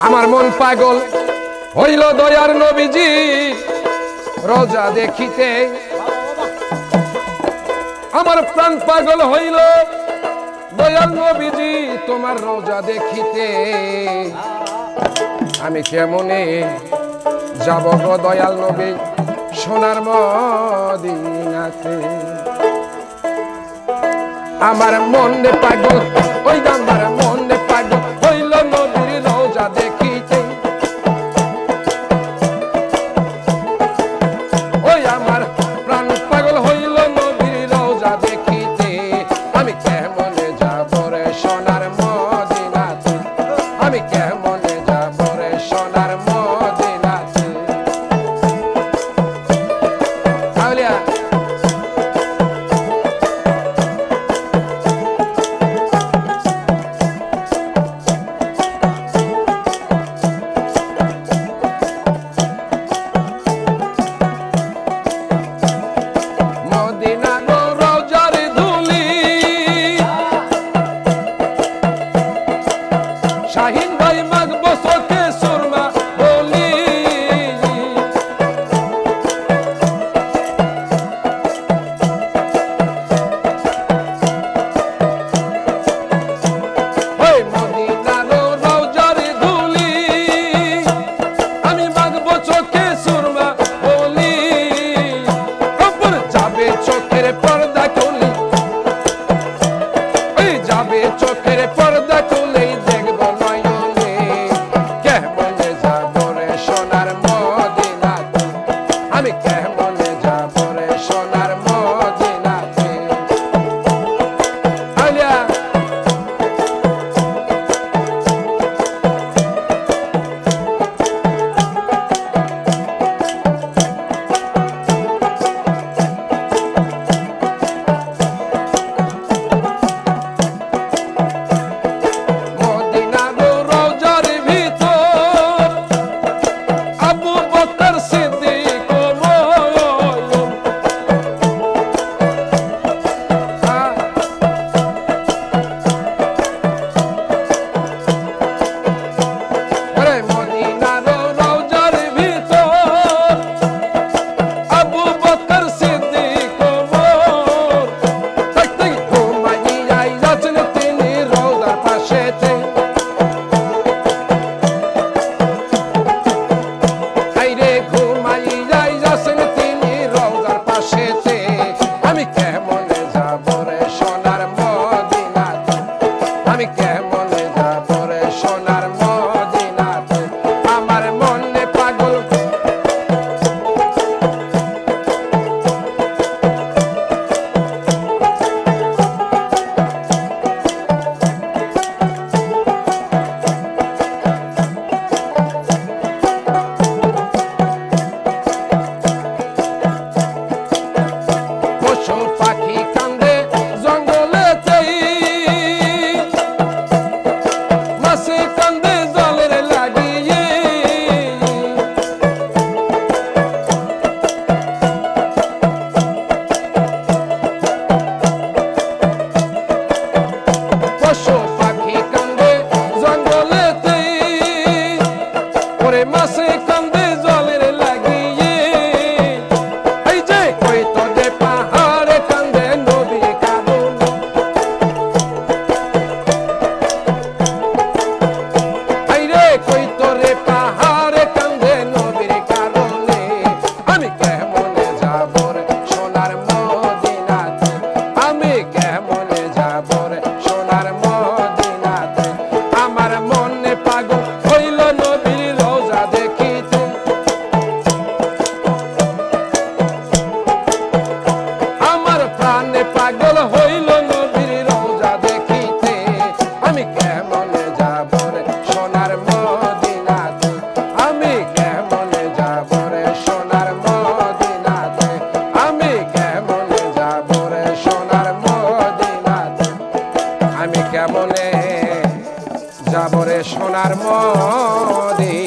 আমার মন পাগল হইল দয়ার নবীজি রোজা দেখিতে, আমার প্রাণ পাগল হইল দয়াল নবীজি তোমার রোজা দেখিতে। আমি কেমনে যাব গো দয়াল নবী সোনার মদিনাতে। আমার মনে পাগল ওই আমার মনে পাগল হইল নবীর রোজা দেখিতে। ওই আমার প্রাণ পাগল হইল নবীর রোজা দেখিতে। আমি কেমনে যাব রে সোনার মদিনাতে, আমি কেমনে যাব রে সোনার মদিনাতে। আউলিয়া শাহিন ভাই মাগবো চোখে সুরমা বলি, ওই মদিনার রওজার ধুলি আমি মাগবো চোখে সুরমা বলি। কবর যাবে চোখের পর্দা খুলি, ওই যাবে চোখের পর্দা খুলে আমি কেমনে যাব রে সোনার মদিনাতে। আলিয়া মদিনার রওজার ভিতর আবু বকর সিদ্দিক আমি কেমনে যাব রে সোনার মদিনাতে, আমি কেমনে যাব রে সোনার মদিনাতে। আমার মনে পাগল পশু পাখি কান্দে জঙ্গলেতে, মাছে কান্দে জলের লাগিয়ে, পশু পাখি কান্দে জঙ্গলেতে, ওরে মাছে কান্দে জলের লাগিয়ে। এই যে কই তো দে পাহাড়ে কান্দে নবী কাঁদুন, এই রে কই তো রে পাহাড়ে কান্দে নবীর কারণে। আমি কেমনে যাব রে সোনার মদিনাতে, আমি কেমনে যাব রে সোনার মদিনাতে। আমার মনে পাগল হইল নবীর রোজা দেখিতে, আমার প্রাণে পাগল হইল নবীর রওজা দেখিতে। আমি কেমনে যাব রে সোনার মদিনাতে, আমি কেমনে যাব রে সোনার মদিনাতে, আমি কেমনে যাব রে সোনার মদিনাতে। আমি কেমনে যাব রে সোনার মদিনাতে।